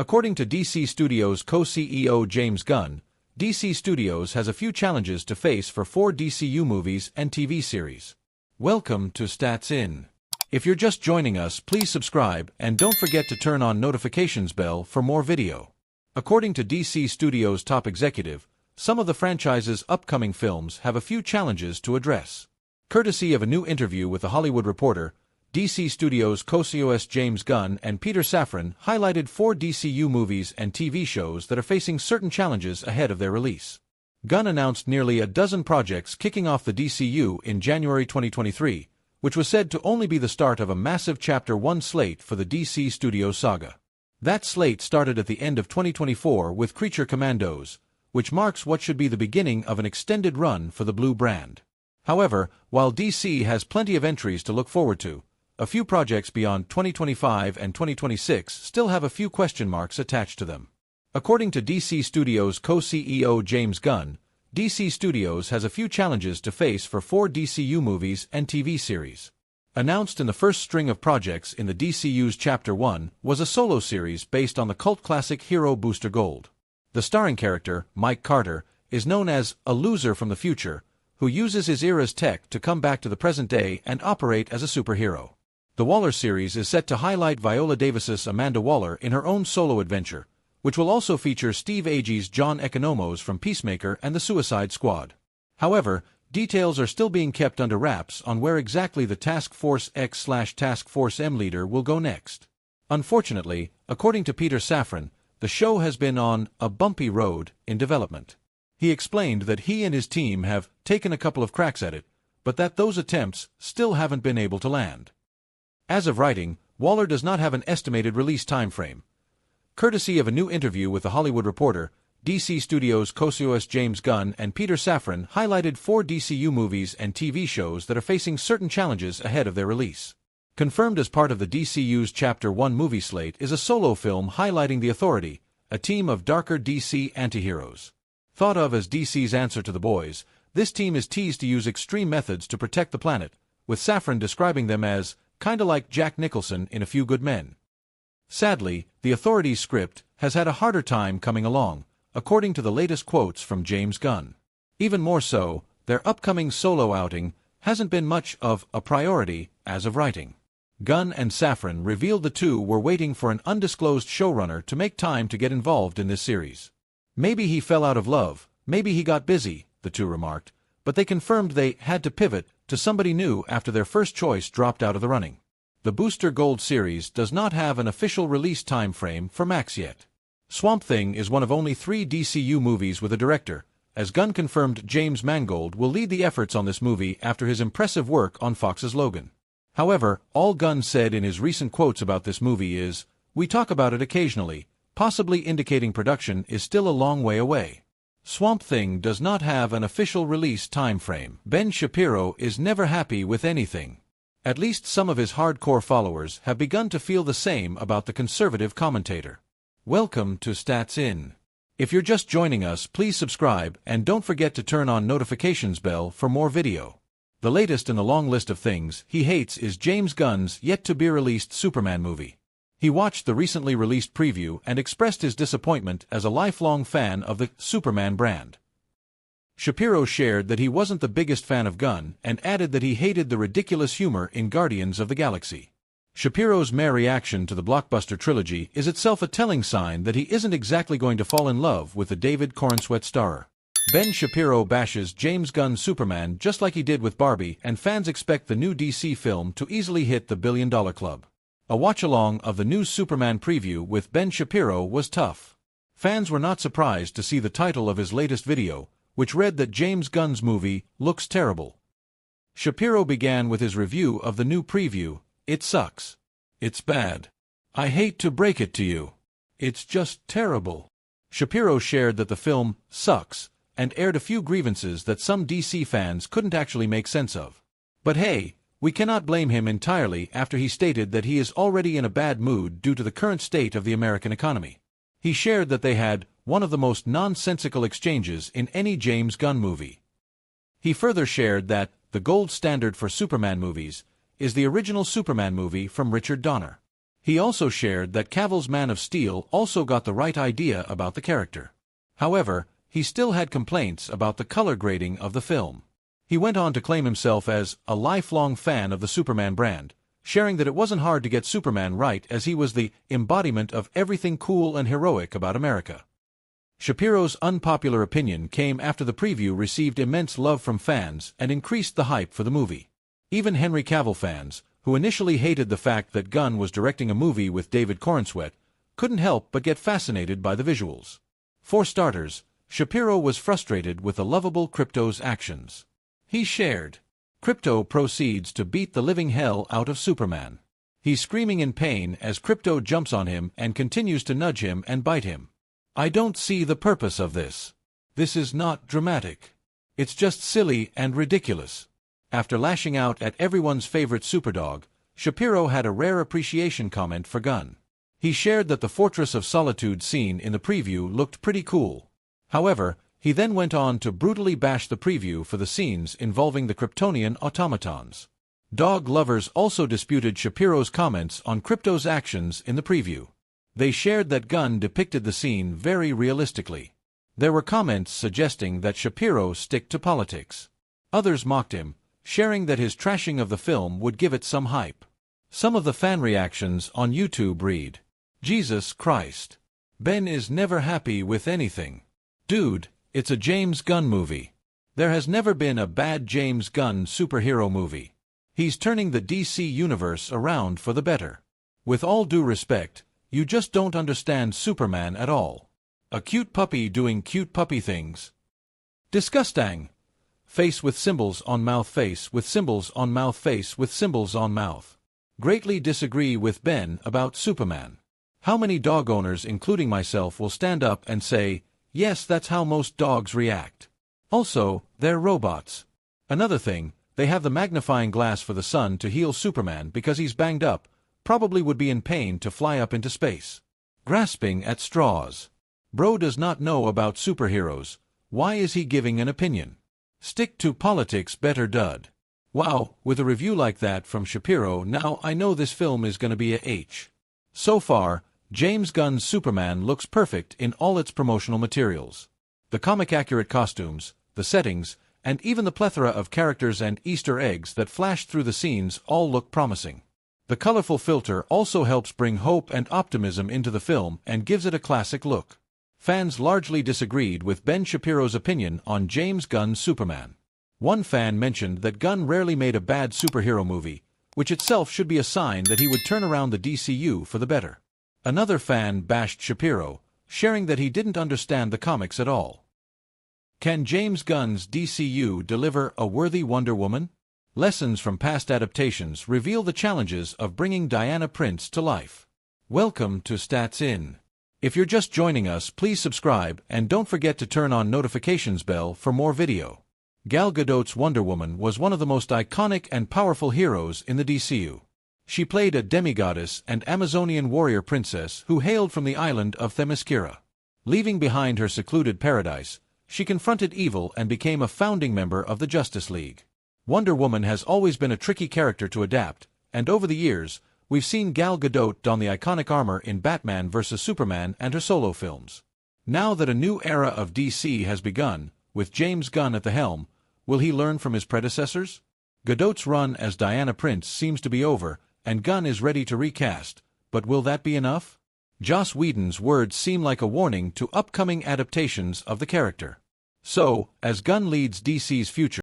According to DC Studios co-CEO James Gunn, DC Studios has a few challenges to face for 4 DCU movies and TV series. Welcome to Stats In. If you're just joining us, please subscribe and don't forget to turn on notifications bell for more video. According to DC Studios' top executive, some of the franchise's upcoming films have a few challenges to address. Courtesy of a new interview with The Hollywood Reporter, DC Studios co-CEOs James Gunn and Peter Safran highlighted 4 DCU movies and TV shows that are facing certain challenges ahead of their release. Gunn announced nearly a dozen projects kicking off the DCU in January 2023, which was said to only be the start of a massive Chapter 1 slate for the DC Studios saga. That slate started at the end of 2024 with Creature Commandos, which marks what should be the beginning of an extended run for the Blue brand. However, while DC has plenty of entries to look forward to, a few projects beyond 2025 and 2026 still have a few question marks attached to them. According to DC Studios co-CEO James Gunn, DC Studios has a few challenges to face for 4 DCU movies and TV series. Announced in the first string of projects in the DCU's Chapter 1 was a solo series based on the cult classic hero Booster Gold. The starring character, Mike Carter, is known as a loser from the future, who uses his era's tech to come back to the present day and operate as a superhero. The Waller series is set to highlight Viola Davis's Amanda Waller in her own solo adventure, which will also feature Steve Agee's John Economos from Peacemaker and the Suicide Squad. However, details are still being kept under wraps on where exactly the Task Force X/Task Force M leader will go next. Unfortunately, according to Peter Safran, the show has been on a bumpy road in development. He explained that he and his team have taken a couple of cracks at it, but that those attempts still haven't been able to land. As of writing, Waller does not have an estimated release timeframe. Courtesy of a new interview with The Hollywood Reporter, DC Studios co-CEOs James Gunn and Peter Safran highlighted 4 DCU movies and TV shows that are facing certain challenges ahead of their release. Confirmed as part of the DCU's Chapter 1 movie slate is a solo film highlighting the Authority, a team of darker DC antiheroes. Thought of as DC's answer to the boys, this team is teased to use extreme methods to protect the planet, with Safran describing them as kinda like Jack Nicholson in A Few Good Men. Sadly, the Authority's script has had a harder time coming along, according to the latest quotes from James Gunn. Even more so, their upcoming solo outing hasn't been much of a priority as of writing. Gunn and Safran revealed the two were waiting for an undisclosed showrunner to make time to get involved in this series. Maybe he fell out of love, maybe he got busy, the two remarked, but they confirmed they had to pivot to somebody new after their first choice dropped out of the running. The Booster Gold series does not have an official release time frame for Max yet. Swamp Thing is one of only 3 DCU movies with a director, as Gunn confirmed James Mangold will lead the efforts on this movie after his impressive work on Fox's Logan. However, all Gunn said in his recent quotes about this movie is, "We talk about it occasionally," possibly indicating production is still a long way away. Swamp Thing does not have an official release time frame. Ben Shapiro is never happy with anything. At least some of his hardcore followers have begun to feel the same about the conservative commentator. Welcome to Stats In. If you're just joining us, please subscribe and don't forget to turn on notifications bell for more video. The latest in the long list of things he hates is James Gunn's yet-to-be-released Superman movie. He watched the recently released preview and expressed his disappointment as a lifelong fan of the Superman brand. Shapiro shared that he wasn't the biggest fan of Gunn and added that he hated the ridiculous humor in Guardians of the Galaxy. Shapiro's mere reaction to the blockbuster trilogy is itself a telling sign that he isn't exactly going to fall in love with the David Corenswet starer. Ben Shapiro bashes James Gunn's Superman just like he did with Barbie, and fans expect the new DC film to easily hit the billion-dollar club. A watch-along of the new Superman preview with Ben Shapiro was tough. Fans were not surprised to see the title of his latest video, which read that James Gunn's movie looks terrible. Shapiro began with his review of the new preview, "It sucks. It's bad. I hate to break it to you. It's just terrible." Shapiro shared that the film sucks and aired a few grievances that some DC fans couldn't actually make sense of. But hey, we cannot blame him entirely after he stated that he is already in a bad mood due to the current state of the American economy. He shared that they had one of the most nonsensical exchanges in any James Gunn movie. He further shared that the gold standard for Superman movies is the original Superman movie from Richard Donner. He also shared that Cavill's Man of Steel also got the right idea about the character. However, he still had complaints about the color grading of the film. He went on to claim himself as a lifelong fan of the Superman brand, sharing that it wasn't hard to get Superman right as he was the embodiment of everything cool and heroic about America. Shapiro's unpopular opinion came after the preview received immense love from fans and increased the hype for the movie. Even Henry Cavill fans, who initially hated the fact that Gunn was directing a movie with David Corenswet, couldn't help but get fascinated by the visuals. For starters, Shapiro was frustrated with the lovable Krypto's actions. He shared, "Krypto proceeds to beat the living hell out of Superman. He's screaming in pain as Krypto jumps on him and continues to nudge him and bite him. I don't see the purpose of this. This is not dramatic. It's just silly and ridiculous." After lashing out at everyone's favorite superdog, Shapiro had a rare appreciation comment for Gunn. He shared that the Fortress of Solitude scene in the preview looked pretty cool. However, he then went on to brutally bash the preview for the scenes involving the Kryptonian automatons. Dog lovers also disputed Shapiro's comments on Krypto's actions in the preview. They shared that Gunn depicted the scene very realistically. There were comments suggesting that Shapiro stick to politics. Others mocked him, sharing that his trashing of the film would give it some hype. Some of the fan reactions on YouTube read, "Jesus Christ. Ben is never happy with anything. Dude, it's a James Gunn movie. There has never been a bad James Gunn superhero movie. He's turning the DC universe around for the better. With all due respect, you just don't understand Superman at all. A cute puppy doing cute puppy things. Disgusting. Face with symbols on mouth, face with symbols on mouth, face with symbols on mouth. Greatly disagree with Ben about Superman. How many dog owners, including myself, will stand up and say, yes, that's how most dogs react. Also, they're robots. Another thing, they have the magnifying glass for the sun to heal Superman because he's banged up, probably would be in pain to fly up into space. Grasping at straws. Bro does not know about superheroes. Why is he giving an opinion? Stick to politics better, dud." Wow, with a review like that from Shapiro, now I know this film is gonna be a H. So far, James Gunn's Superman looks perfect in all its promotional materials. The comic-accurate costumes, the settings, and even the plethora of characters and Easter eggs that flash through the scenes all look promising. The colorful filter also helps bring hope and optimism into the film and gives it a classic look. Fans largely disagreed with Ben Shapiro's opinion on James Gunn's Superman. One fan mentioned that Gunn rarely made a bad superhero movie, which itself should be a sign that he would turn around the DCU for the better. Another fan bashed Shapiro, sharing that he didn't understand the comics at all. Can James Gunn's DCU deliver a worthy Wonder Woman? Lessons from past adaptations reveal the challenges of bringing Diana Prince to life. Welcome to Stats In. If you're just joining us, please subscribe and don't forget to turn on notifications bell for more video. Gal Gadot's Wonder Woman was one of the most iconic and powerful heroes in the DCU. She played a demigoddess and Amazonian warrior princess who hailed from the island of Themyscira. Leaving behind her secluded paradise, she confronted evil and became a founding member of the Justice League. Wonder Woman has always been a tricky character to adapt, and over the years, we've seen Gal Gadot don the iconic armor in Batman vs. Superman and her solo films. Now that a new era of DC has begun, with James Gunn at the helm, will he learn from his predecessors? Gadot's run as Diana Prince seems to be over, and Gunn is ready to recast, but will that be enough? Joss Whedon's words seem like a warning to upcoming adaptations of the character. So, as Gunn leads DC's future,